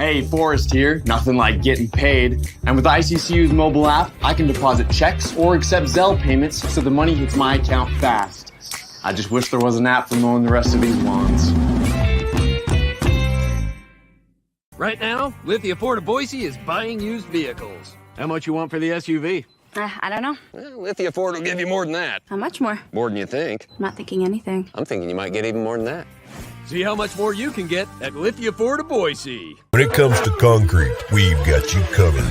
Hey, Forrest here. Nothing like getting paid. And with ICCU's mobile app, I can deposit checks or accept Zelle payments so the money hits my account fast. I just wish there was an app for mowing the rest of these lawns. Right now, Lithia Ford of Boise is buying used vehicles. How much you want for the SUV? I don't know. Well, Lithia Ford will give you more than that. How much more? More than you think. I'm not thinking anything. I'm thinking you might get even more than that. See how much more you can get at Lithia Ford of Boise. When it comes to concrete, we've got you covered.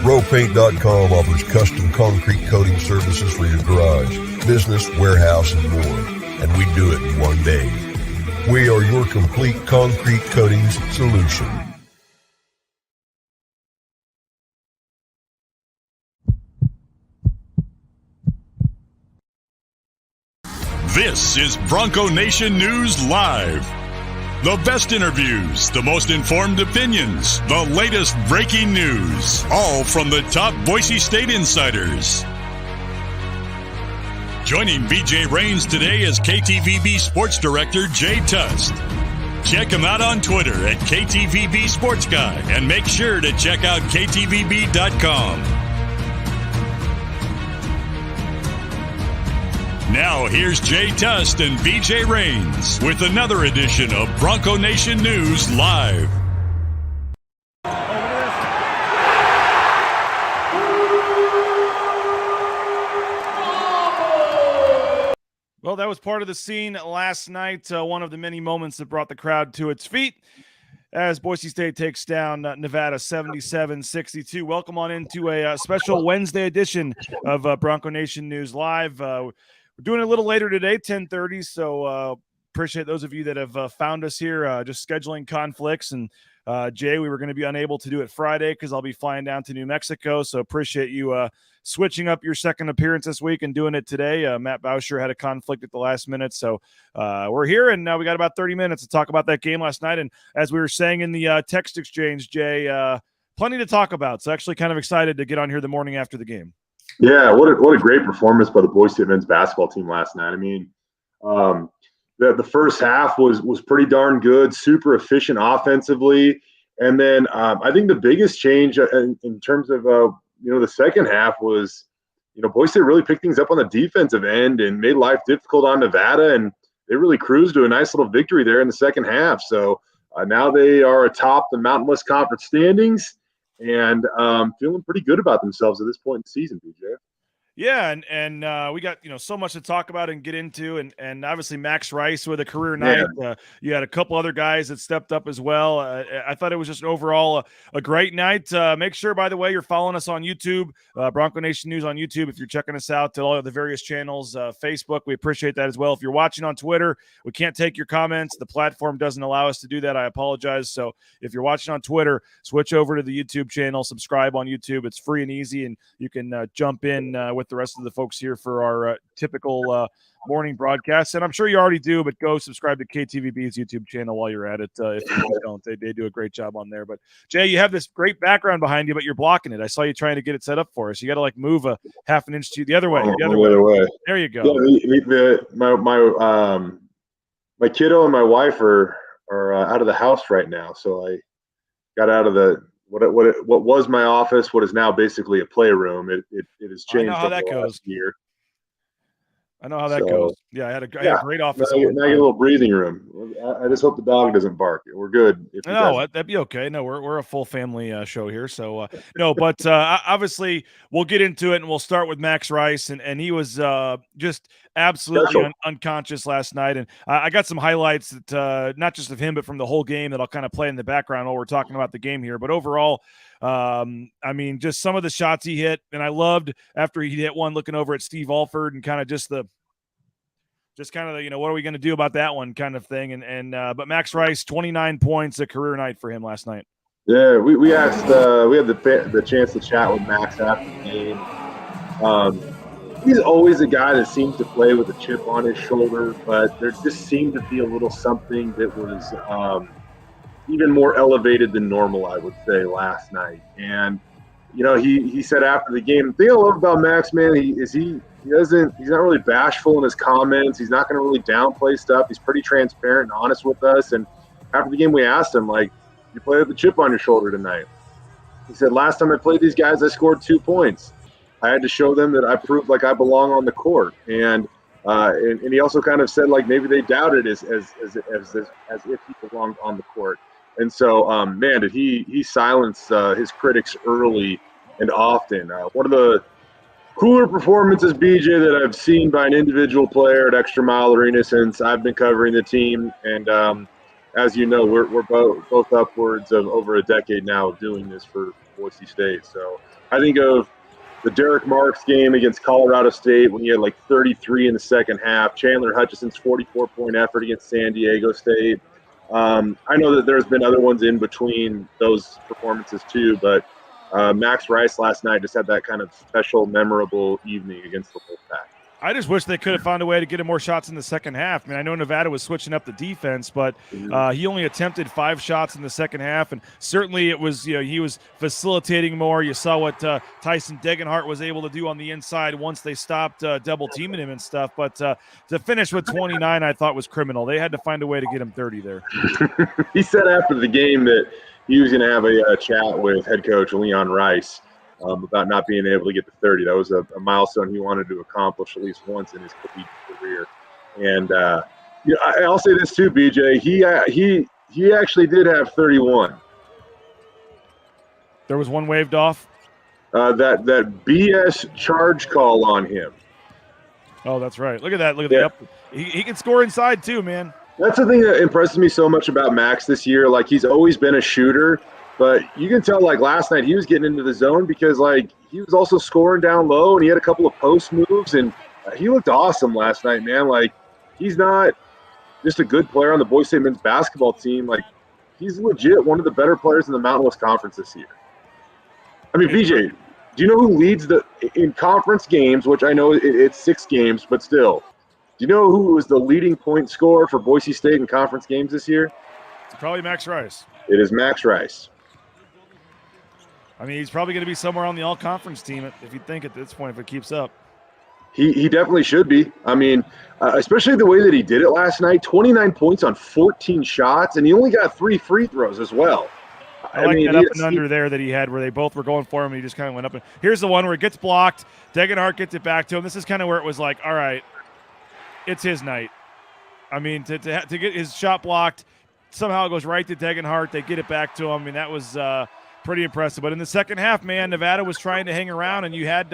RowPaint.com offers custom concrete coating services for your garage, business, warehouse, and more. And we do it in one day. We are your complete concrete coatings solution. This is Bronco Nation News Live. The best interviews, the most informed opinions, the latest breaking news, all from the top Boise State insiders. Joining B.J. Rains today is KTVB Sports Director Jay Tust. Check him out on Twitter at KTVB Sports Guy and make sure to check out KTVB.com. Now here's Jay Tust and B.J. Rains with another edition of Bronco Nation News Live. Well, that was part of the scene last night, one of the many moments that brought the crowd to its feet as Boise State takes down Nevada 77-62. Welcome on into a special Wednesday edition of Bronco Nation News Live. We're doing it a little later today, 10:30, so appreciate those of you that have found us here, just scheduling conflicts. And Jay, we were going to be unable to do it Friday because I'll be flying down to New Mexico, so appreciate you switching up your second appearance this week and doing it today. Matt Bauscher had a conflict at the last minute, so we're here, and now we got about 30 minutes to talk about that game last night. And as we were saying in the text exchange, Jay, plenty to talk about, so actually kind of excited to get on here the morning after the game. Yeah, what a great performance by the Boise State men's basketball team last night. I mean, the first half was pretty darn good, super efficient offensively, and then I think the biggest change in terms of the second half was Boise State really picked things up on the defensive end and made life difficult on Nevada, and they really cruised to a nice little victory there in the second half. So now they are atop the Mountain West Conference standings. And feeling pretty good about themselves at this point in the season, BJ. Yeah, and we got so much to talk about and get into, and obviously Max Rice with a career night. You had a couple other guys that stepped up as well. I thought it was just overall a great night. Make sure, by the way, you're following us on YouTube, Bronco Nation News on YouTube. If you're checking us out to all of the various channels, Facebook, we appreciate that as well. If you're watching on Twitter, we can't take your comments. The platform doesn't allow us to do that. I apologize. So if you're watching on Twitter, switch over to the YouTube channel, subscribe on YouTube. It's free and easy, and you can jump in with the rest of the folks here for our typical morning broadcast. And I'm sure you already do, but go subscribe to KTVB's YouTube channel while you're at it. If you don't, they do a great job on there. But Jay, you have this great background behind you, but you're blocking it. I saw you trying to get it set up for us. You got to move a half an inch to the other way. The other way. There you go. Yeah, my kiddo and my wife are out of the house right now, so I got out of the what was my office, what is now basically a playroom. It has changed. I know how that goes. Year. I know how that goes. Yeah, I had a great office. Now you get a little breathing room. I just hope the dog doesn't bark. We're good. No, that'd be okay. No, we're a full family show here. So, no, but obviously we'll get into it, and we'll start with Max Rice. And he was just absolutely unconscious last night. And I got some highlights that not just of him, but from the whole game that I'll kind of play in the background while we're talking about the game here. But overall, I mean, just some of the shots he hit, and I loved after he hit one looking over at Steve Alford and kind of just the what are we going to do about that one kind of thing. And but Max Rice, 29 points, a career night for him last night. Yeah, we asked we had the chance to chat with Max after the game. He's always a guy that seems to play with a chip on his shoulder, but there just seemed to be a little something that was even more elevated than normal, I would say, last night. And he said after the game, the thing I love about Max, man, he's not really bashful in his comments. He's not going to really downplay stuff. He's pretty transparent and honest with us. And after the game, we asked him, you play with a chip on your shoulder tonight. He said, last time I played these guys, I scored 2 points. I had to show them that I proved like I belong on the court. And he also kind of said like maybe they doubted as if he belonged on the court. And so, man, did he silence his critics early and often. One of the cooler performances, BJ, that I've seen by an individual player at Extra Mile Arena since I've been covering the team. And as you know, we're both upwards of over a decade now of doing this for Boise State. So I think of the Derek Marks game against Colorado State when he had like 33 in the second half. Chandler Hutchison's 44-point effort against San Diego State. I know that there's been other ones in between those performances too, but Max Rice last night just had that kind of special, memorable evening against the Wolfpack. I just wish they could have found a way to get him more shots in the second half. I mean, I know Nevada was switching up the defense, but he only attempted 5 shots in the second half, and certainly it was, he was facilitating more. You saw what Tyson Degenhart was able to do on the inside once they stopped double teaming him and stuff. But to finish with 29, I thought was criminal. They had to find a way to get him 30 there. He said after the game that he was going to have a chat with head coach Leon Rice about not being able to get to 30. That was a milestone he wanted to accomplish at least once in his collegiate career. And I'll say this too, BJ. He actually did have 31. There was one waved off. That BS charge call on him. Oh, that's right. Look at that. Look at that. He can score inside too, man. That's the thing that impresses me so much about Max this year. Like, he's always been a shooter. But you can tell, like, last night he was getting into the zone because, like, he was also scoring down low and he had a couple of post moves. And he looked awesome last night, man. Like, he's not just a good player on the Boise State men's basketball team. Like, he's legit one of the better players in the Mountain West Conference this year. I mean, BJ, do you know who leads in conference games, which I know it's 6 games, but still. Do you know who was the leading point scorer for Boise State in conference games this year? It's probably Max Rice. It is Max Rice. I mean, he's probably going to be somewhere on the all-conference team, if you think at this point, if it keeps up. He definitely should be. I mean, especially the way that he did it last night, 29 points on 14 shots, and he only got 3 free throws as well. I like that up and under there that he had where they both were going for him, and he just kind of went up. And here's the one where it gets blocked. Degenhart gets it back to him. This is kind of where it was like, all right, it's his night. I mean, to get his shot blocked, somehow it goes right to Degenhart. They get it back to him. I mean, that was pretty impressive. But in the second half, man, Nevada was trying to hang around, and you had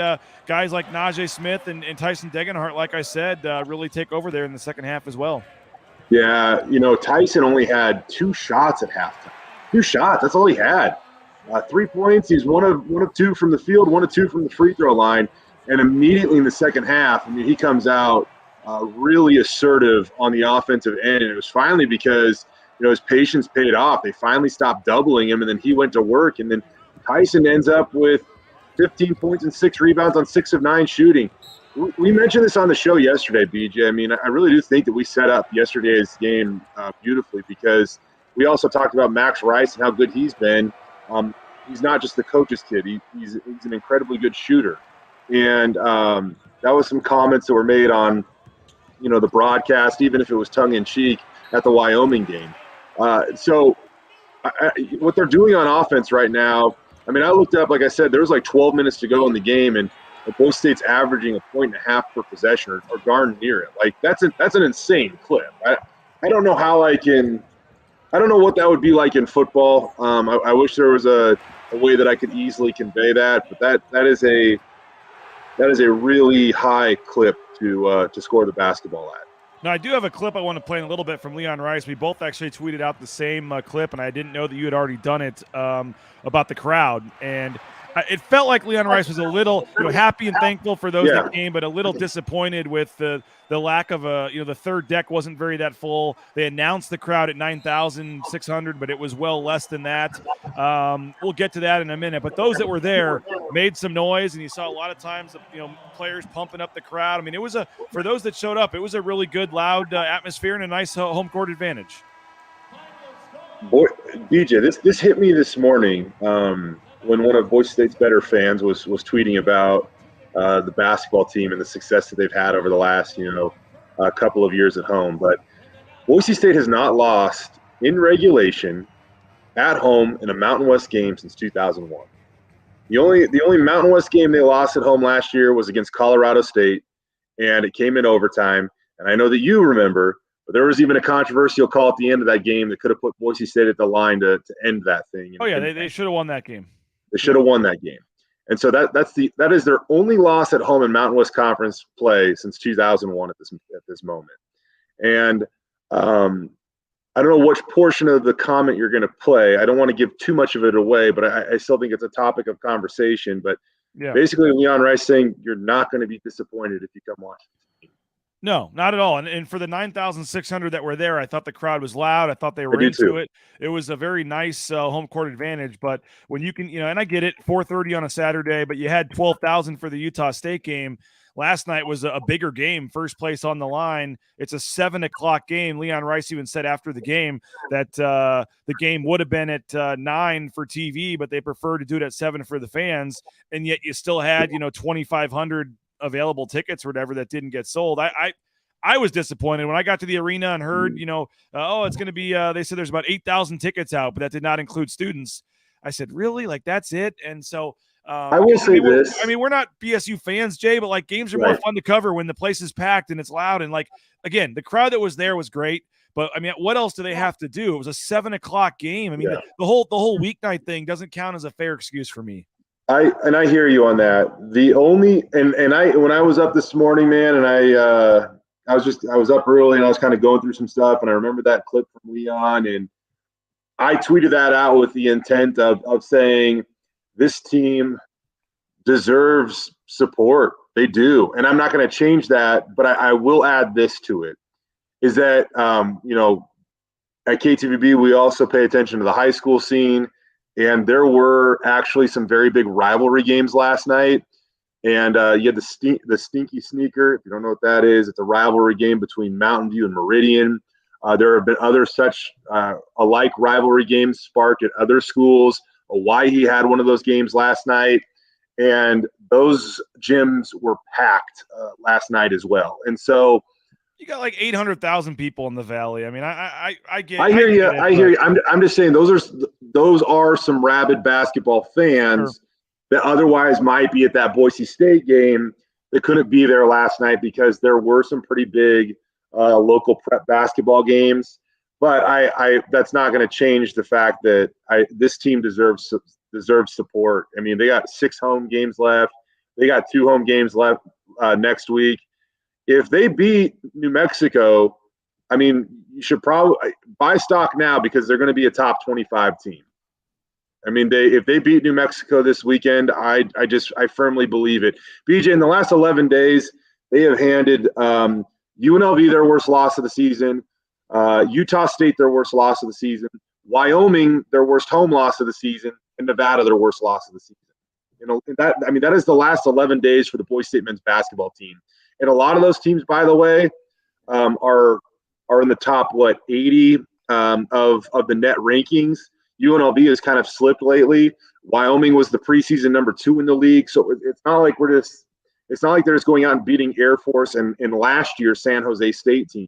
guys like Najee Smith and Tyson Degenhart, like I said, really take over there in the second half as well. Yeah, Tyson only had 2 shots at halftime. 2 shots, that's all he had. 3 points, he's one of 2 from the field, 1 of 2 from the free throw line, and immediately in the second half, I mean, he comes out really assertive on the offensive end, and it was finally because his patience paid off. They finally stopped doubling him, and then he went to work. And then Tyson ends up with 15 points and 6 rebounds on 6 of 9 shooting. We mentioned this on the show yesterday, BJ. I mean, I really do think that we set up yesterday's game beautifully because we also talked about Max Rice and how good he's been. He's not just the coach's kid. He's an incredibly good shooter. And that was some comments that were made on, the broadcast, even if it was tongue-in-cheek, at the Wyoming game. So what they're doing on offense right now, I mean, I looked up, like I said, there was like 12 minutes to go in the game, and both states averaging 1.5 points per possession or darn near it. Like, that's an insane clip. I don't know how I don't know what that would be like in football. I wish there was a way that I could easily convey that, but that is a really high clip to score the basketball at. Now, I do have a clip I want to play in a little bit from Leon Rice. We both actually tweeted out the same clip, and I didn't know that you had already done it about the crowd. And it felt like Leon Rice was a little happy and thankful for those that came, but a little disappointed with the lack of the third deck wasn't that full. They announced the crowd at 9,600, but it was well less than that. We'll get to that in a minute. But those that were there made some noise, and you saw a lot of times players pumping up the crowd. I mean, it was for those that showed up, it was a really good, loud atmosphere and a nice home court advantage. Boy, BJ, this hit me this morning. When one of Boise State's better fans was tweeting about the basketball team and the success that they've had over the last, couple of years at home. But Boise State has not lost in regulation at home in a Mountain West game since 2001. The only Mountain West game they lost at home last year was against Colorado State, and it came in overtime. And I know that you remember, but there was even a controversial call at the end of that game that could have put Boise State at the line to end that thing. Oh yeah, they should have won that game. They should have won that game. And so that is their only loss at home in Mountain West Conference play since 2001 at this moment. And I don't know which portion of the comment you're going to play. I don't want to give too much of it away, but I still think it's a topic of conversation. But basically, Leon Rice saying you're not going to be disappointed if you come watch this game. No, not at all. And for the 9,600 that were there, I thought the crowd was loud. I thought they were into it. It was a very nice home court advantage. But when you can, and I get it, 4:30 on a Saturday, but you had 12,000 for the Utah State game. Last night was a bigger game, first place on the line. It's a 7:00 game. Leon Rice even said after the game that the game would have been at 9 for TV, but they prefer to do it at 7 for the fans. And yet you still had, 2,500 available tickets or whatever that didn't get sold. I was disappointed when I got to the arena and heard, it's going to be, they said there's about 8,000 tickets out, but that did not include students. I said, really? Like, that's it? And so, I will say this. We're not BSU fans, Jay, but like games are more fun to cover when the place is packed and it's loud. And like, again, the crowd that was there was great. But what else do they have to do? It was a 7:00 game. The whole weeknight thing doesn't count as a fair excuse for me. I hear you on that. The only and when I was up this morning, man, and I was up early and I was kind of going through some stuff, and I remember that clip from Leon, and I tweeted that out with the intent of saying this team deserves support. They do. And I'm not going to change that, but I will add this to it, is that, at KTVB, we also pay attention to the high school scene. And there were actually some very big rivalry games last night. And you had the Stinky Sneaker. If you don't know what that is, it's a rivalry game between Mountain View and Meridian. There have been other such alike rivalry games sparked at other schools. Hawaii had one of those games last night, and those gyms were packed last night as well. And so you got like 800,000 people in the Valley. I hear you. I'm just saying those are some rabid basketball fans that otherwise might be at that Boise State game that couldn't be there last night because there were some pretty big local prep basketball games. But that's not going to change the fact that this team deserves support. They got 6 home games left. They got 2 home games left next week. If they beat New Mexico, you should probably buy stock now because they're going to be a top 25 team. If they beat New Mexico this weekend, I firmly believe it. BJ, in the last 11 days, they have handed UNLV their worst loss of the season. Utah State, their worst loss of the season. Wyoming, their worst home loss of the season. And Nevada, their worst loss of the season. That is the last 11 days for the Boise State men's basketball team. And a lot of those teams, by the way, are in the top 80 of the net rankings. UNLV has kind of slipped lately. Wyoming was the preseason number 2 in the league, so it's not like they're just going out and beating Air Force and last year's San Jose State team.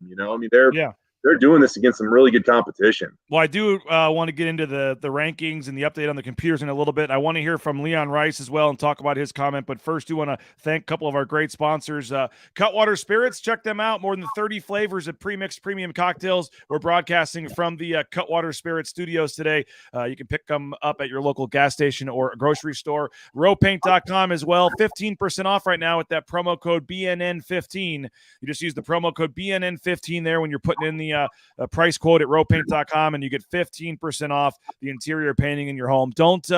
They're doing this against some really good competition. Well, I do want to get into the rankings and the update on the computers in a little bit. I want to hear from Leon Rice as well and talk about his comment. But first, do want to thank a couple of our great sponsors. Cutwater Spirits, check them out. More than 30 flavors of pre-mixed premium cocktails. We're broadcasting from the Cutwater Spirit studios today. You can pick them up at your local gas station or grocery store. Rowpaint.com as well. 15% off right now with that promo code BNN15. You just use the promo code BNN15 there when you're putting in the price quote at rowpaint.com, and you get 15% off the interior painting in your home. Don't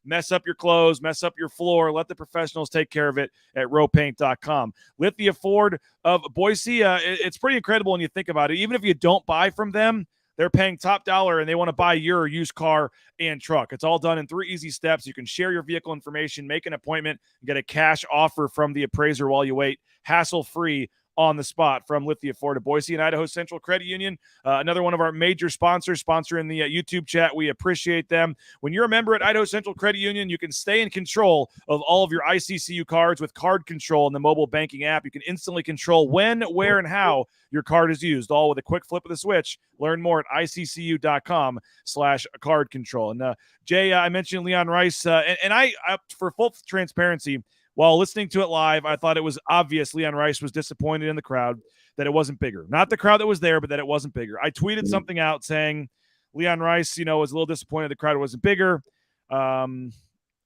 mess up your clothes, mess up your floor. Let the professionals take care of it at rowpaint.com. Lithia Ford of Boise, it's pretty incredible when you think about it. Even if you don't buy from them, they're paying top dollar and they want to buy your used car and truck. It's all done in 3 easy steps. You can share your vehicle information, make an appointment, and get a cash offer from the appraiser while you wait. Hassle-free on the spot from Lithia Ford of Boise and Idaho Central Credit Union. Another one of our major sponsors, sponsoring the YouTube chat. We appreciate them. When you're a member at Idaho Central Credit Union, you can stay in control of all of your ICCU cards with Card Control in the mobile banking app. You can instantly control when, where, and how your card is used, all with a quick flip of the switch. Learn more at iccu.com/card control. And Jay, I mentioned Leon Rice, and I, for full transparency, while listening to it live, I thought it was obvious Leon Rice was disappointed in the crowd that it wasn't bigger. Not the crowd that was there, but that it wasn't bigger. I tweeted something out saying Leon Rice, was a little disappointed the crowd wasn't bigger.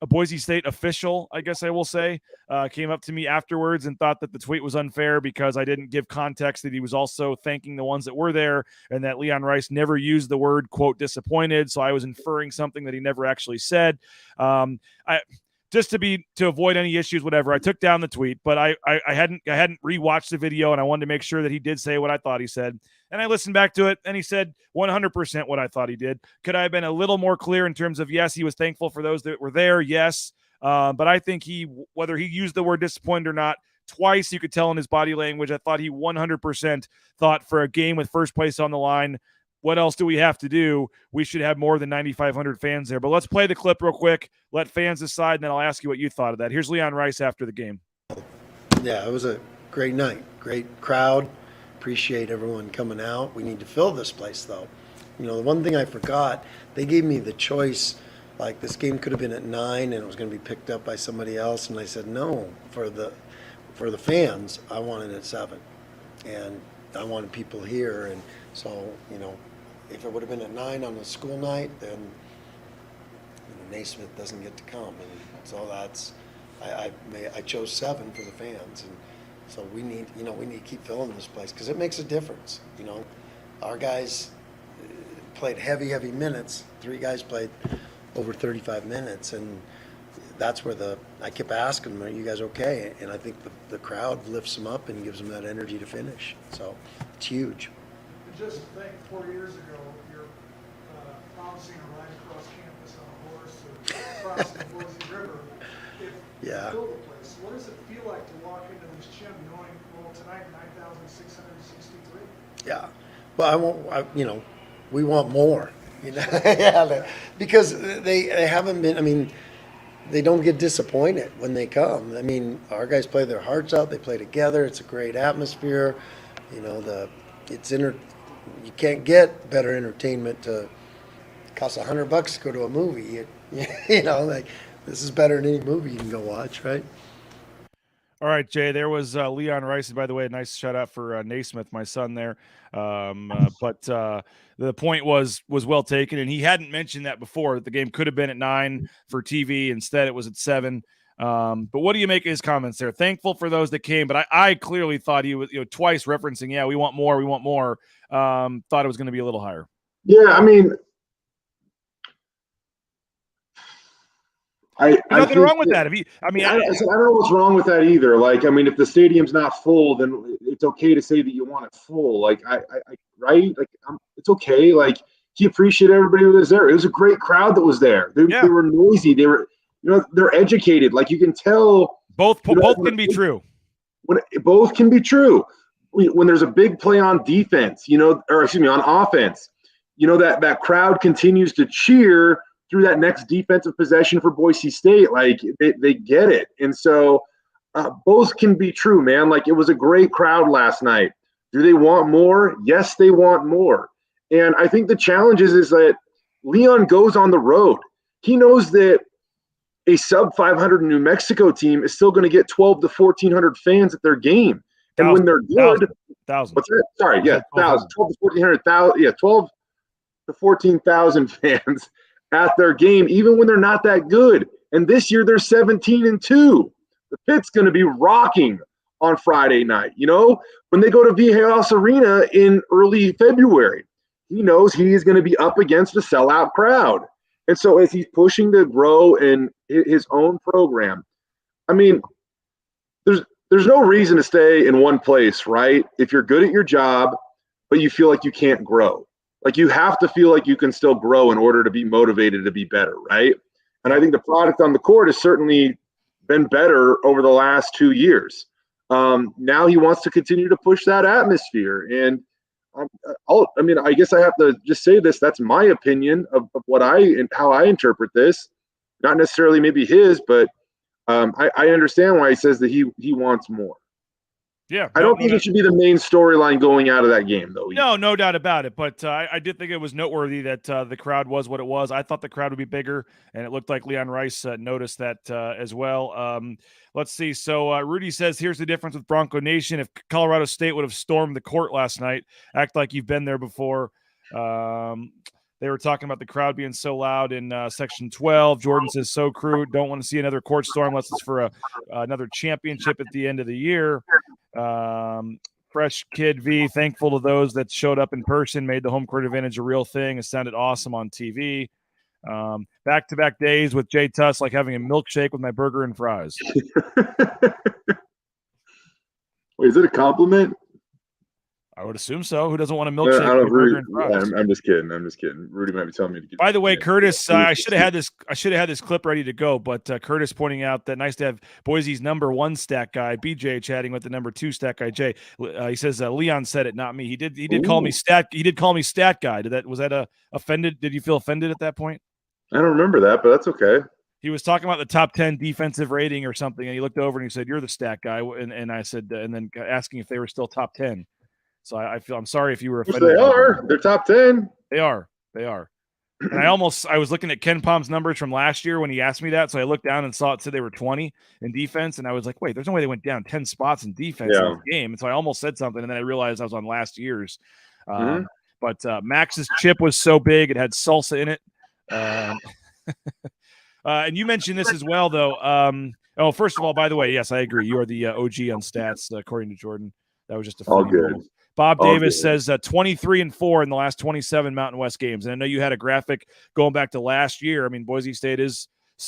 A Boise State official, I guess I will say, came up to me afterwards and thought that the tweet was unfair because I didn't give context that he was also thanking the ones that were there and that Leon Rice never used the word, quote, disappointed. So I was inferring something that he never actually said. To avoid any issues, whatever, I took down the tweet, but I hadn't rewatched the video, and I wanted to make sure that he did say what I thought he said. And I listened back to it, and he said 100% what I thought he did. Could I have been a little more clear in terms of, yes, he was thankful for those that were there, yes. But I think whether he used the word disappointed or not, twice you could tell in his body language, I thought he 100% thought for a game with first place on the line, what else do we have to do? We should have more than 9,500 fans there. But let's play the clip real quick. Let fans decide, and then I'll ask you what you thought of that. Here's Leon Rice after the game. Yeah, it was a great night. Great crowd. Appreciate everyone coming out. We need to fill this place, though. The one thing I forgot, they gave me the choice, like this game could have been at 9 and it was going to be picked up by somebody else. And I said, no, for the fans, I want it at 7. And I wanted people here. And so, if it would have been at 9 on a school night, then Naismith doesn't get to come, and so that's I chose 7 for the fans, and so we need to keep filling this place because it makes a difference. Our guys played heavy minutes. 3 guys played over 35 minutes, and that's where I kept asking them, "Are you guys okay?" And I think the crowd lifts them up and gives them that energy to finish. So it's huge. Just think, 4 years ago, you're promising a ride across campus on a horse or across the Boise River. If you fill the place, what does it feel like to walk into this gym knowing, well, tonight 9,663? Yeah, well, we want more. Because they haven't been. I mean, they don't get disappointed when they come. I mean, our guys play their hearts out. They play together. It's a great atmosphere. You can't get better entertainment. It costs $100 to go to a movie. This is better than any movie you can go watch, right? All right, Jay, there was Leon Rice. By the way, a nice shout out for Naismith, my son there. But the point was well taken, and he hadn't mentioned that before, that the game could have been at 9 for TV. Instead, it was at 7. But what do you make of his comments there? Thankful for those that came, but I clearly thought he was, twice referencing, we want more. Thought it was going to be a little higher. Yeah, I mean, nothing wrong with that. I don't know what's wrong with that either. Like, I mean, if the stadium's not full, then it's okay to say that you want it full. Like, right? Like, it's okay. Like, he appreciated everybody who was there. It was a great crowd that was there. They were noisy. They were, they're educated. Like, you can tell. Both can be true. Both can be true. When there's a big play on defense, on offense, that crowd continues to cheer through that next defensive possession for Boise State. Like, they get it. And so both can be true, man. Like, it was a great crowd last night. Do they want more? Yes, they want more. And I think the challenge is that Leon goes on the road. He knows that a sub 500 New Mexico team is still going to get 12 to 1,400 fans at their game. And when they're good, 1,000. What's that? Sorry, 1,000, 12 to 1,400, 12 to 14,000 fans at their game, even when they're not that good. And this year they're 17-2. The Pit's going to be rocking on Friday night. When they go to Viejas Arena in early February, he knows he's going to be up against a sellout crowd. And so as he's pushing to grow in his own program, I mean, there's no reason to stay in one place, right? If you're good at your job, but you feel like you can't grow. Like, you have to feel like you can still grow in order to be motivated to be better, right? And I think the product on the court has certainly been better over the last 2 years. Now he wants to continue to push that atmosphere. And I guess I have to just say this. That's my opinion of how I interpret this. Not necessarily maybe his, but I understand why he says that he wants more. Yeah, I don't think it should be the main storyline going out of that game, though. No doubt about it. But I did think it was noteworthy that the crowd was what it was. I thought the crowd would be bigger, and it looked like Leon Rice noticed that as well. Let's see. So Rudy says, here's the difference with Bronco Nation. If Colorado State would have stormed the court last night, act like you've been there before. They were talking about the crowd being so loud in Section 12. Jordan says, so crude. Don't want to see another court storm unless it's for another championship at the end of the year. Fresh Kid V, thankful to those that showed up in person, made the home court advantage a real thing. It sounded awesome on TV. Back-to-back days with Jay Tust, like having a milkshake with my burger and fries. Wait, is it a compliment? I would assume so. Who doesn't want a milkshake with burger and fries? I'm just kidding. Rudy might be telling me to get. By the way, Curtis, I should have had this clip ready to go, but Curtis pointing out that nice to have Boise's number 1 stat guy, BJ, chatting with the number 2 stat guy, Jay. He says Leon said it, not me. He did call me stat. He did call me stat guy. Was that offended? Did you feel offended at that point? I don't remember that, but that's okay. He was talking about the top 10 defensive rating or something, and he looked over and he said, "You're the stat guy," and I said, and then asking if they were still top 10. So I'm sorry if you were offended. They are. They're top 10. They are. And I was looking at Ken Palm's numbers from last year when he asked me that. So I looked down and saw it said they were 20 in defense. And I was like, wait, there's no way they went down 10 spots in defense in this game. And so I almost said something. And then I realized I was on last year's. But Max's chip was so big, it had salsa in it. And you mentioned this as well, though. First of all, by the way, yes, I agree. You are the OG on stats, according to Jordan. That was just a all good. Moment. Bob Davis says 23-4 in the last 27 Mountain West games. And I know you had a graphic going back to last year. I mean, Boise State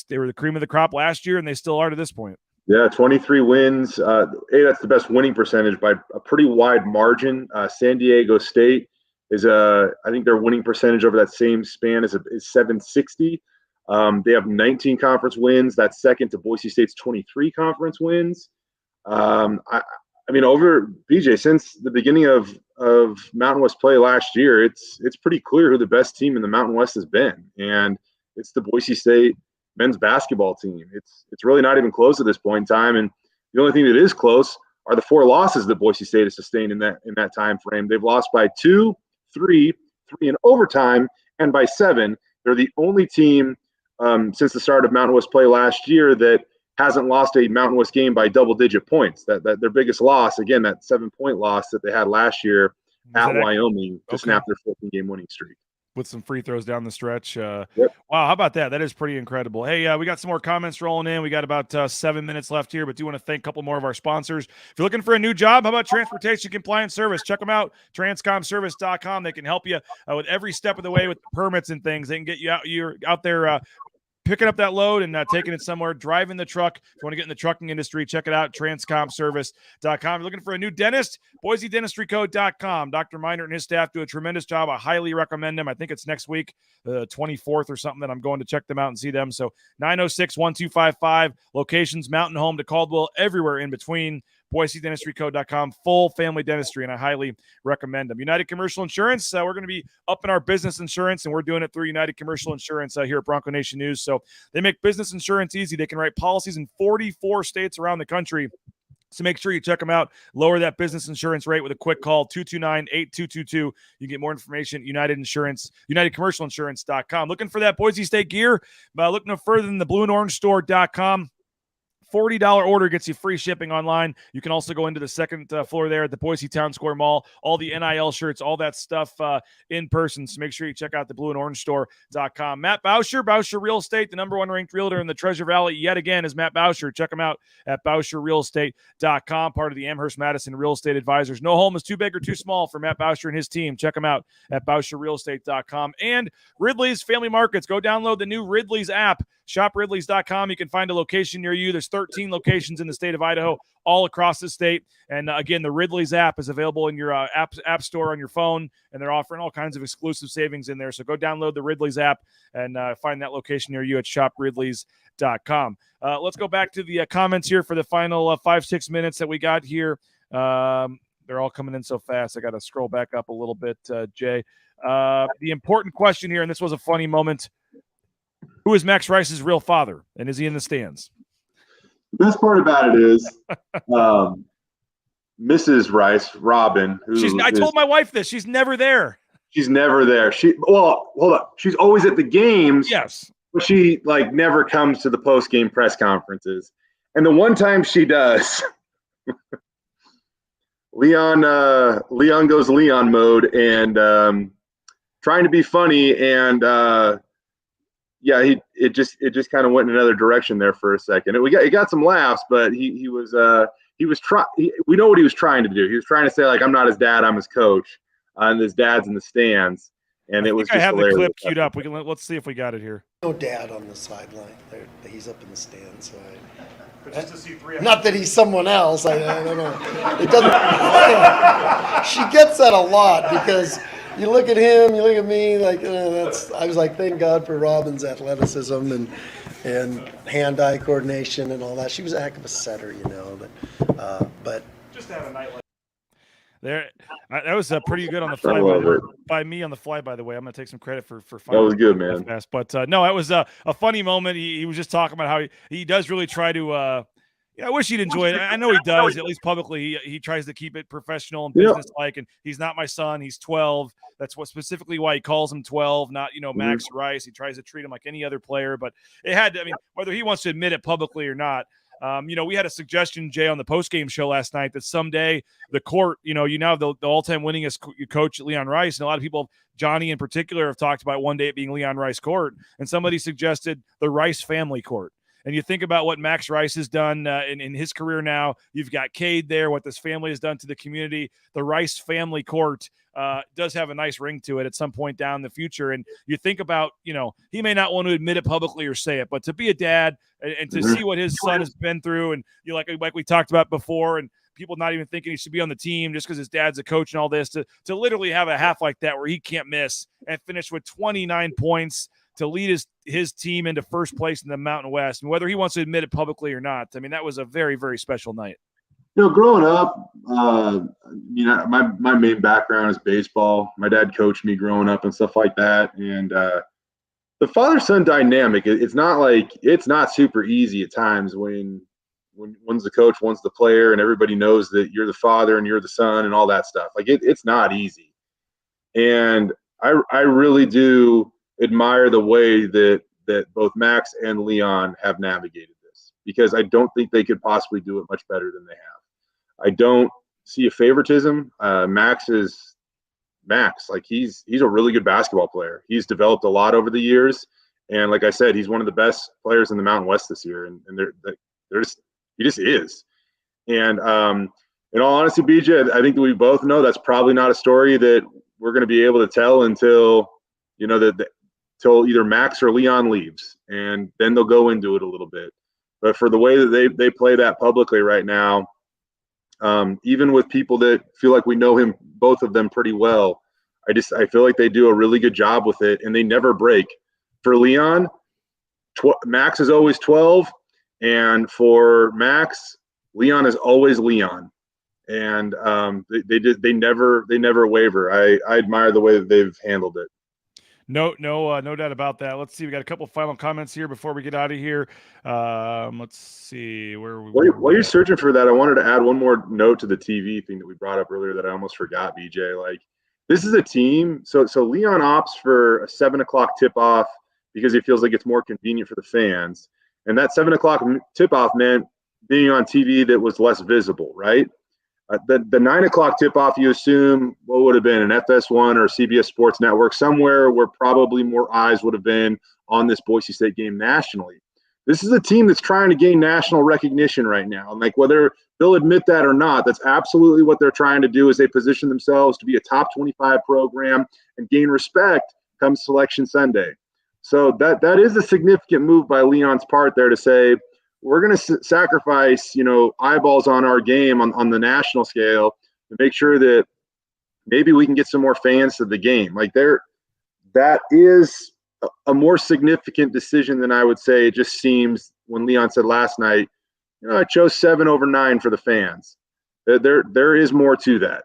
they were the cream of the crop last year, and they still are to this point. Yeah, 23 wins. That's the best winning percentage by a pretty wide margin. San Diego State is I think their winning percentage over that same span is 760. They have 19 conference wins. That's second to Boise State's 23 conference wins. Over BJ, since the beginning of Mountain West play last year, it's pretty clear who the best team in the Mountain West has been, and it's the Boise State men's basketball team. It's really not even close at this point in time, and the only thing that is close are the 4 losses that Boise State has sustained in that time frame. They've lost by 2, 3 in overtime, and by 7. They're the only team since the start of Mountain West play last year that hasn't lost a Mountain West game by double-digit points. That their biggest loss, again, that 7-point loss that they had last year at Wyoming to snap their 14-game winning streak. With some free throws down the stretch. Yep. Wow, how about that? That is pretty incredible. Hey, we got some more comments rolling in. We got about 7 minutes left here, but do want to thank a couple more of our sponsors. If you're looking for a new job, how about Transportation Compliance Service? Check them out, transcomservice.com. They can help you with every step of the way with the permits and things. They can get you out. You're out there picking up that load and taking it somewhere, driving the truck. If you want to get in the trucking industry, check it out, transcomservice.com. You're looking for a new dentist, BoiseDentistryCo.com. Dr. Miner and his staff do a tremendous job. I highly recommend them. I think it's next week, the 24th or something, that I'm going to check them out and see them. So 906-1255, locations, Mountain Home to Caldwell, everywhere in between. BoiseDentistryCo.com, full family dentistry, and I highly recommend them. United Commercial Insurance, we're going to be upping our business insurance, and we're doing it through United Commercial Insurance here at Bronco Nation News. So they make business insurance easy. They can write policies in 44 states around the country. So make sure you check them out. Lower that business insurance rate with a quick call, 229-8222. You can get more information at UnitedCommercialInsurance.com. Looking for that Boise State gear? Look no further than the blueandorangestore.com. $40 order gets you free shipping online. You can also go into the second floor there at the Boise Town Square Mall. All the NIL shirts, all that stuff in person. So make sure you check out the blueandorangestore.com. Matt Bauscher Real Estate, the number 1 ranked realtor in the Treasure Valley yet again is Matt Bauscher. Check him out at BauscherRealEstate.com, part of the Amherst Madison Real Estate Advisors. No home is too big or too small for Matt Bauscher and his team. Check him out at BauscherRealEstate.com. And Ridley's Family Markets. Go download the new Ridley's app. ShopRidleys.com. You can find a location near you. There's 13 locations in the state of Idaho, all across the state. And again, the Ridley's app is available in your app store on your phone, and they're offering all kinds of exclusive savings in there. So go download the Ridley's app and find that location near you at ShopRidleys KTVB.com. Let's go back to the comments here for the final 5-6 minutes that we got here. They're all coming in so fast. I got to scroll back up a little bit, Jay. The important question here, and this was a funny moment. Who is Max Rice's real father, and is he in the stands? The best part about it is Mrs. Rice, Robin. I told my wife this. She's never there. She's never there. Hold up. She's always at the games. Yes. But she never comes to the post-game press conferences. And the one time she does, Leon goes Leon mode and trying to be funny, and it just kind of went in another direction there for a second. It got some laughs, but we know what he was trying to do. He was trying to say, I'm not his dad, I'm his coach, and his dad's in the stands. And it was just hilarious. The clip queued up. Let's see if we got it here. No dad on the sideline. He's up in the stands. So not that he's someone else. I don't know. It doesn't. She gets that a lot because you look at him, you look at me. I was like, thank God for Robin's athleticism and hand-eye coordination and all that. She was a heck of a setter, but just have a night like. There, that was pretty good on the fly by me on the fly. By the way, I'm gonna take some credit for that was good, man. Fast. But no, it was a funny moment. He was just talking about how he does really try to. I wish he'd enjoy it. I know he does, at least publicly. He tries to keep it professional and business-like. And he's not my son. He's 12. That's specifically why he calls him 12, not Max Rice. He tries to treat him like any other player. But it had to. Whether he wants to admit it publicly or not. We had a suggestion, Jay, on the postgame show last night that someday the court, you have the all-time winningest coach, Leon Rice, and a lot of people, Johnny in particular, have talked about one day it being Leon Rice Court, and somebody suggested the Rice family court. And you think about what Max Rice has done in his career now. You've got Cade there, what this family has done to the community. The Rice family court does have a nice ring to it at some point down the future. And you think about, he may not want to admit it publicly or say it, but to be a dad and to see what his son has been through, and like we talked about before, and people not even thinking he should be on the team just because his dad's a coach and all this, to literally have a half like that where he can't miss and finish with 29 points to lead his team into first place in the Mountain West, and whether he wants to admit it publicly or not, that was a very, very special night. Growing up, my main background is baseball. My dad coached me growing up and stuff like that. And the father-son dynamic, it's not super easy at times when one's the coach, one's the player, and everybody knows that you're the father and you're the son and all that stuff. It's not easy. And I really do admire the way that both Max and Leon have navigated this, because I don't think they could possibly do it much better than they have. I don't see a favoritism. Max is Max. He's a really good basketball player. He's developed a lot over the years, and like I said, he's one of the best players in the Mountain West this year. And he just is. And in all honesty, BJ, I think that we both know that's probably not a story that we're going to be able to tell until till either Max or Leon leaves, and then they'll go into it a little bit. But for the way that they play that publicly right now, even with people that feel like we know him, both of them pretty well, I feel like they do a really good job with it, and they never break. For Leon, Max is always 12, and for Max, Leon is always Leon, and they never waver. I admire the way that they've handled it. No doubt about that. Let's see. We got a couple final comments here before we get out of here. Let's see while you're searching for that, I wanted to add one more note to the TV thing that we brought up earlier that I almost forgot, BJ. This is a team. So Leon opts for a 7:00 tip-off because he feels like it's more convenient for the fans. And that 7:00 tip-off meant being on TV that was less visible, right? The 9:00 tip-off, you assume, what would have been an FS1 or CBS Sports Network, somewhere where probably more eyes would have been on this Boise State game nationally. This is a team that's trying to gain national recognition right now. And whether they'll admit that or not, that's absolutely what they're trying to do, is they position themselves to be a top 25 program and gain respect come Selection Sunday. So that is a significant move by Leon's part there to say, we're going to sacrifice, eyeballs on our game on the national scale to make sure that maybe we can get some more fans to the game. That is a more significant decision than I would say. It just seems when Leon said last night, I chose 7 over 9 for the fans. There is more to that.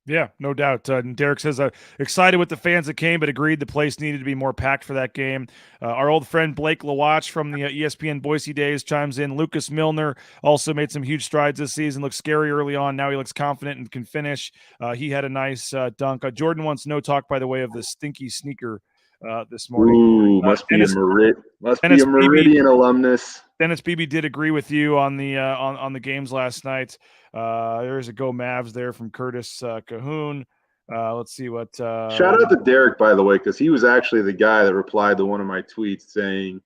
Yeah, no doubt. And Derek says, excited with the fans that came, but agreed the place needed to be more packed for that game. Our old friend Blake LaWatch from the ESPN Boise days chimes in. Lucas Milner also made some huge strides this season. Looked scary early on. Now he looks confident and can finish. He had a nice dunk. Jordan wants no talk, by the way, of the stinky sneaker this morning. Ooh, must be a Meridian alumnus. Dennis Beebe did agree with you on the games last night. There's a go Mavs there from Curtis Cahoon. Let's see what. Shout out to Derek, by the way, because he was actually the guy that replied to one of my tweets saying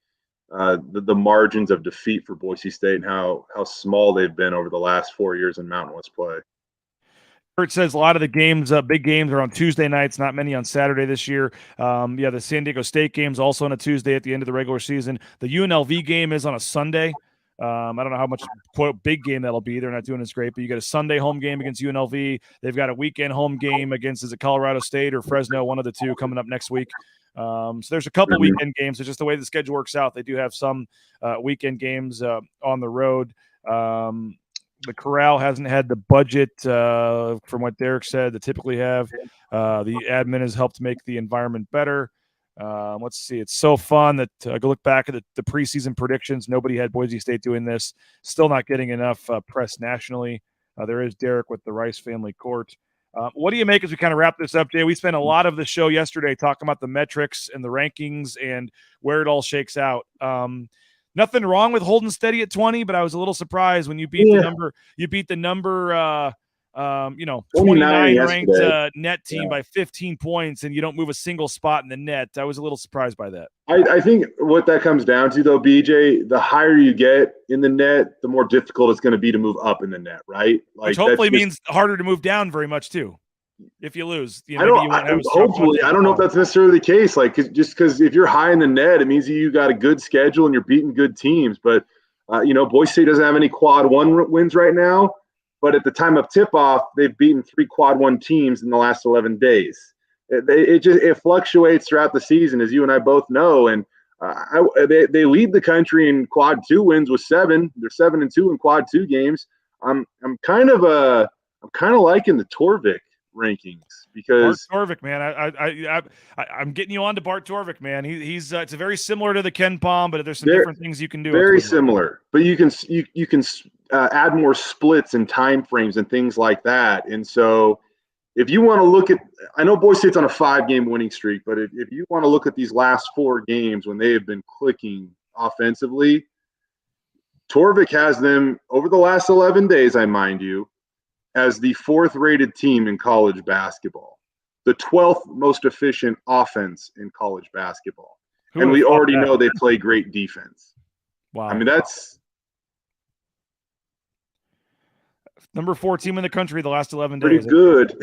the margins of defeat for Boise State and how small they've been over the last 4 years in Mountain West play. Kurt says a lot of the games, big games, are on Tuesday nights, not many on Saturday this year. The San Diego State game's also on a Tuesday at the end of the regular season. The UNLV game is on a Sunday. I don't know how much, quote, big game that'll be. They're not doing as great, but you got a Sunday home game against UNLV. They've got a weekend home game against, is it Colorado State or Fresno, one of the two, coming up next week. So there's a couple weekend games. It's just the way the schedule works out. They do have some weekend games on the road. The Corral hasn't had the budget, from what Derek said, they typically have. The admin has helped make the environment better. Let's see. It's so fun that go look back at the preseason predictions. Nobody had Boise State doing this. Still not getting enough press nationally. There is Derek with the Rice Family Court. What do you make as we kind of wrap this up, Jay? We spent a lot of the show yesterday talking about the metrics and the rankings and where it all shakes out. Nothing wrong with holding steady at 20, but I was a little surprised when you beat the number. You beat the number, 29 ranked net team by 15 points, and you don't move a single spot in the net. I was a little surprised by that. I think what that comes down to, though, BJ, the higher you get in the net, the more difficult it's going to be to move up in the net, right? Like, which hopefully means harder to move down very much too. If you lose, I don't know if that's necessarily the case. Like, just because if you're high in the net, it means you got a good schedule and you're beating good teams. But Boise State doesn't have any quad one wins right now. But at the time of tip-off, they've beaten 3 quad one teams in the last 11 days. It fluctuates throughout the season, as you and I both know. And they lead the country in quad 2 wins with 7. They're 7-2 in quad 2 games. I'm kind of liking the Torvik rankings because Bart Torvik, man, I'm getting you on to Bart Torvik, man. He's it's very similar to the Ken Palm, but there's some different things you can do. Very similar, but you can add more splits and time frames and things like that. And so, if you want to look at, I know Boise State's on a 5-game winning streak, but if you want to look at these last 4 games when they have been clicking offensively, Torvik has them over the last 11 days. I mind you, as the 4th rated team in college basketball, the 12th most efficient offense in college basketball. And we already know they play great defense. Wow. I mean, that's number 4 team in the country the last 11 days. Pretty good.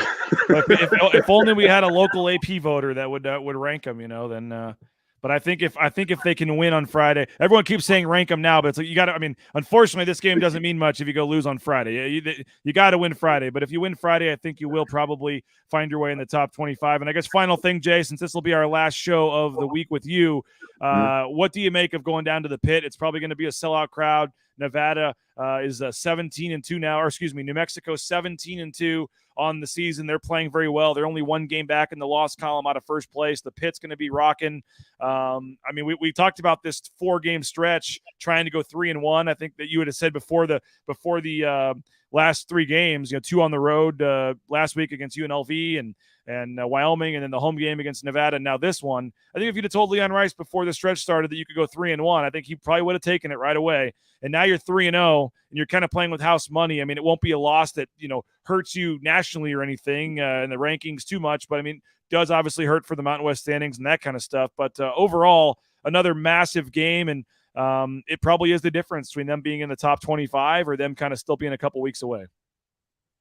if only we had a local AP voter that would rank them, then but I think if they can win on Friday, everyone keeps saying rank them now, but it's like you got to. I mean, unfortunately, this game doesn't mean much if you go lose on Friday. You got to win Friday, but if you win Friday, I think you will probably find your way in the top 25. And I guess final thing, Jay, since this will be our last show of the week with you, what do you make of going down to the pit? It's probably going to be a sellout crowd. Nevada is 17-2 now, or excuse me, New Mexico 17-2 on the season. They're playing very well. They're only 1 game back in the loss column out of first place. The pit's going to be rocking. I mean, we talked about this 4-game stretch trying to go 3-1. I think that you would have said before the last 3 games, 2 on the road last week against UNLV and Wyoming, and then the home game against Nevada. Now this one, I think if you'd have told Leon Rice before the stretch started that you could go 3-1, I think he probably would have taken it right away. And now you're 3-0, and you're kind of playing with house money. I mean, it won't be a loss that hurts you nationally or anything in the rankings too much, but I mean, does obviously hurt for the Mountain West standings and that kind of stuff. But overall, another massive game, and it probably is the difference between them being in the top 25 or them kind of still being a couple weeks away.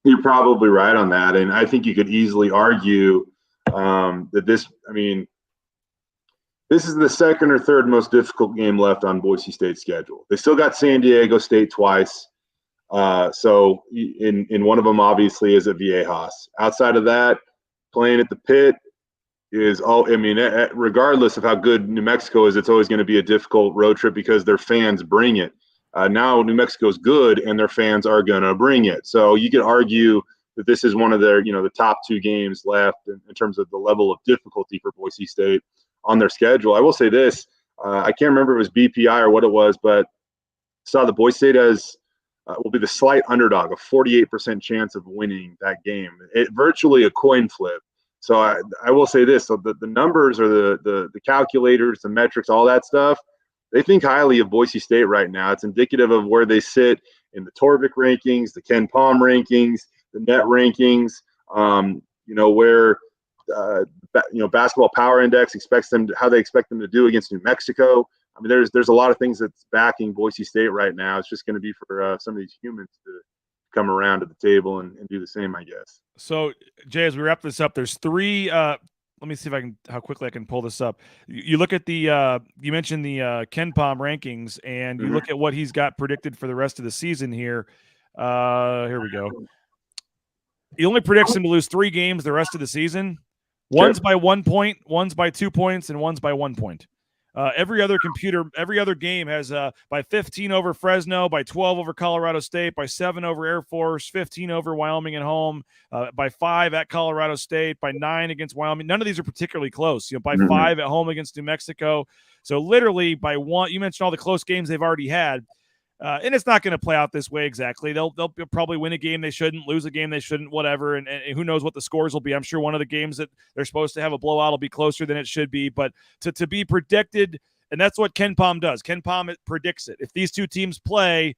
You're probably right on that. And I think you could easily argue that this is the 2nd or 3rd most difficult game left on Boise State's schedule. They still got San Diego State twice. So in one of them, obviously, is at Viejas. Outside of that, playing at the pit, is all. I mean, regardless of how good New Mexico is, it's always going to be a difficult road trip because their fans bring it. Now New Mexico's good, and their fans are going to bring it. So you could argue that this is one of their, the top two games left in terms of the level of difficulty for Boise State on their schedule. I will say this: I can't remember if it was BPI or what it was, but saw that Boise State will be the slight underdog, a 48% chance of winning that game. Virtually a coin flip. So I will say this: so the numbers or the calculators, the metrics, all that stuff, they think highly of Boise State right now. It's indicative of where they sit in the Torvik rankings, the Ken Palm rankings, the net rankings. Where Basketball Power Index expects them how they expect them to do against New Mexico. I mean, there's a lot of things that's backing Boise State right now. It's just going to be for some of these humans to come around to the table and do the same, I guess. So, Jay, as we wrap this up, there's three. Let me see how quickly I can pull this up. You look at the, you mentioned the Ken Palm rankings, and you look at what he's got predicted for the rest of the season here. Here we go. He only predicts him to lose 3 games the rest of the season. One's by 1 point, one's by 2 points, and one's by 1 point. Every other game has by 15 over Fresno, by 12 over Colorado State, by 7 over Air Force, 15 over Wyoming at home, by 5 at Colorado State, by 9 against Wyoming. None of these are particularly close. By 5 at home against New Mexico. So literally by 1, you mentioned all the close games they've already had. And it's not going to play out this way exactly. They'll probably win a game they shouldn't, lose a game they shouldn't, whatever. And who knows what the scores will be. I'm sure one of the games that they're supposed to have a blowout will be closer than it should be. But to be predicted, and that's what Ken Palm does. Ken Palm predicts it. If these two teams play,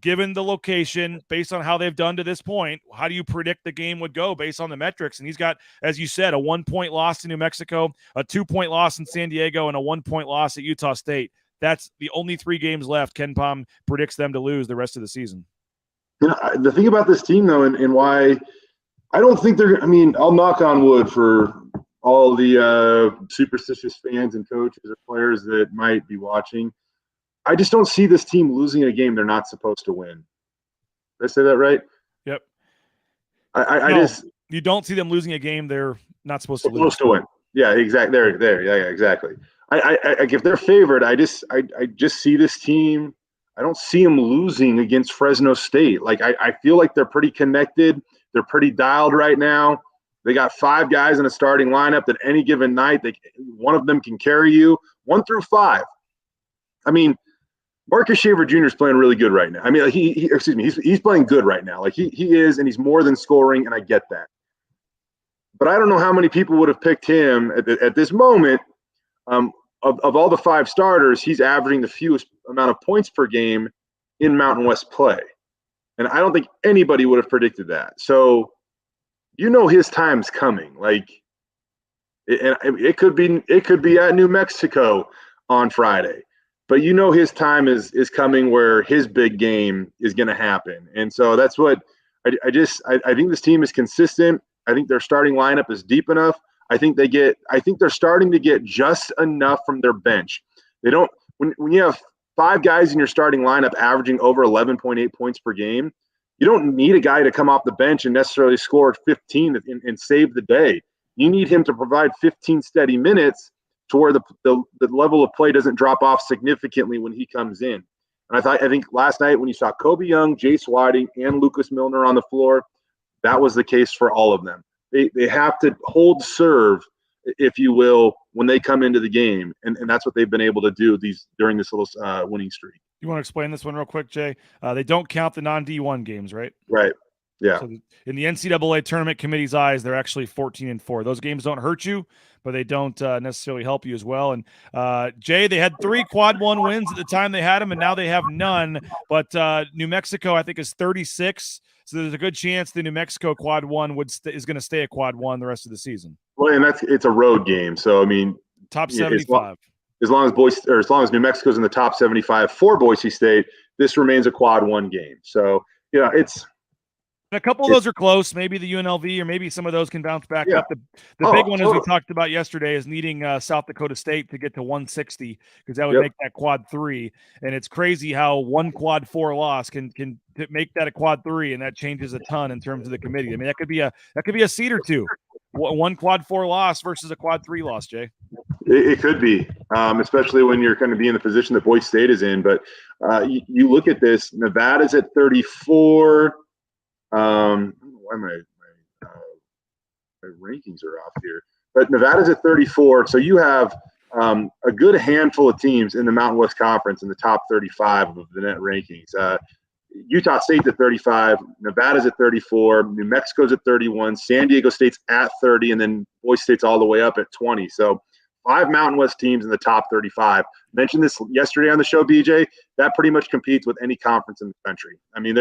given the location, based on how they've done to this point, how do you predict the game would go based on the metrics? And he's got, as you said, a 1 point loss to New Mexico, a 2 point loss in San Diego, and a 1 point loss at Utah State. That's the only 3 games left. Ken Palm predicts them to lose the rest of the season. The thing about this team, though, and why I don't think I'll knock on wood for all the superstitious fans and coaches or players that might be watching. I just don't see this team losing a game they're not supposed to win. Did I say that right? Yep. You don't see them losing a game they're not supposed to lose. Supposed to win. Yeah, exactly. There. Yeah, exactly. If they're favored, I just see this team. I don't see them losing against Fresno State. I feel like they're pretty connected. They're pretty dialed right now. They got 5 guys in a starting lineup that any given night, one of them can carry you 1 through 5. I mean, Marcus Shaver Jr. is playing really good right now. I mean, he's playing good right now. He is, and he's more than scoring, and I get that. But I don't know how many people would have picked him at this moment. Of all the 5 starters, he's averaging the fewest amount of points per game in Mountain West play. And I don't think anybody would have predicted that. So, his time's coming. It could be at New Mexico on Friday. But his time is coming where his big game is going to happen. And so that's what I think this team is consistent. I think their starting lineup is deep enough. I think they're starting to get just enough from their bench. They don't when you have 5 guys in your starting lineup averaging over 11.8 points per game, you don't need a guy to come off the bench and necessarily score 15 and save the day. You need him to provide 15 steady minutes to where the level of play doesn't drop off significantly when he comes in. And I think last night when you saw Kobe Young, Jace Whiting, and Lucas Milner on the floor, that was the case for all of them. They have to hold serve, if you will, when they come into the game, and that's what they've been able to do during this little winning streak. You want to explain this one real quick, Jay? They don't count the non-D1 games, right? Right. Yeah. So in the NCAA tournament committee's eyes, they're actually 14-4. Those games don't hurt you, but they don't necessarily help you as well. And Jay, they had 3 quad 1 wins at the time they had them, and now they have none. But New Mexico, I think, is 36. So there's a good chance the New Mexico quad 1 is going to stay a quad 1 the rest of the season. Well, and it's a road game, so I mean, top 75. As long as New Mexico's in the top 75 for Boise State, this remains a quad 1 game. So it's. A couple of those are close. Maybe the UNLV or maybe some of those can bounce back up. The big one, as we talked about yesterday, is needing South Dakota State to get to 160 because that would make that quad 3. And it's crazy how 1 quad 4 loss can make that a quad 3, and that changes a ton in terms of the committee. I mean, that could be a seat or 2. one quad 4 loss versus a quad 3 loss, Jay. It could be, especially when you're going to be in the position that Boise State is in. But you look at this, Nevada's at 34. I don't know why my rankings are off here. But Nevada's at 34. So you have a good handful of teams in the Mountain West Conference in the top 35 of the net rankings. Utah State's at 35, Nevada's at 34, New Mexico's at 31, San Diego State's at 30, and then Boise State's all the way up at 20. So 5 Mountain West teams in the top 35. Mentioned this yesterday on the show, BJ. That pretty much competes with any conference in the country. I mean,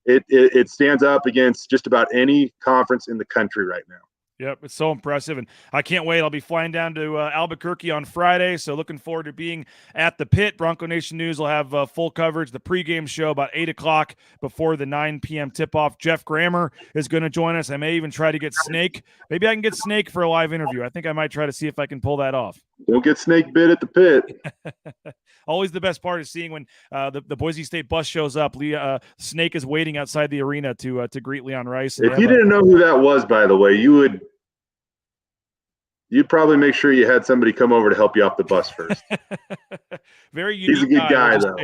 it stands up against just about any conference in the country right now. Yep, it's so impressive, and I can't wait. I'll be flying down to Albuquerque on Friday, so looking forward to being at the pit. Bronco Nation News will have full coverage, the pregame show about 8 o'clock before the 9 p.m. tip-off. Jeff Grammer is going to join us. I may even try to get Snake. Maybe I can get Snake for a live interview. I think I might try to see if I can pull that off. Don't get snake bit at the pit. Always the best part is seeing when the Boise State bus shows up. Snake is waiting outside the arena to greet Leon Rice. If you didn't know who that was, by the way, you'd probably make sure you had somebody come over to help you off the bus first. Very unique. He's a good guy, though.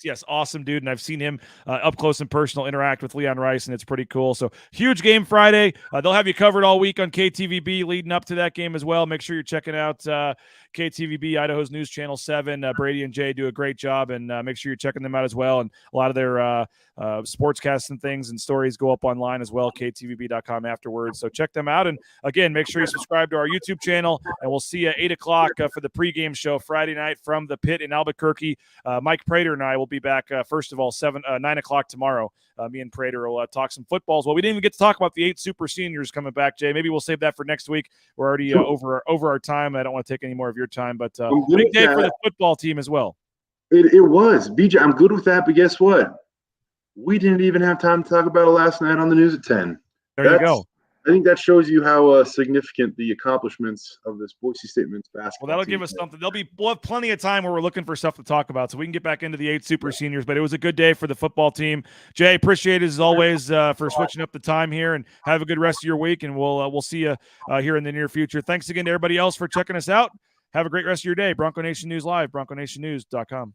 Yes, awesome dude. And I've seen him up close and personal interact with Leon Rice, and it's pretty cool. So huge game Friday. They'll have you covered all week on KTVB leading up to that game as well. Make sure you're checking out KTVB, Idaho's News Channel 7. Brady and Jay do a great job, and make sure you're checking them out as well. And a lot of their sportscasts and things and stories go up online as well, ktvb.com afterwards. So check them out. And again, make sure you subscribe to our YouTube channel, and we'll see you at 8 o'clock for the pregame show Friday night from the pit in Albuquerque. Mike Prater and I will be back, first of all, 9 o'clock tomorrow. Me and Prater will talk some footballs. Well, we didn't even get to talk about the 8 super seniors coming back, Jay. Maybe we'll save that for next week. We're already over our time. I don't want to take any more of your time, but big day for the football team as well. It was. BJ, I'm good with that, but guess what? We didn't even have time to talk about it last night on the news at 10. There you go. I think that shows you how significant the accomplishments of this Boise State men's basketball. Well, that'll give us something. We'll have plenty of time where we're looking for stuff to talk about, so we can get back into the 8 super seniors. But it was a good day for the football team. Jay, appreciate it as always for switching up the time here, and have a good rest of your week. And we'll see you here in the near future. Thanks again to everybody else for checking us out. Have a great rest of your day. Bronco Nation News Live, BroncoNationNews.com.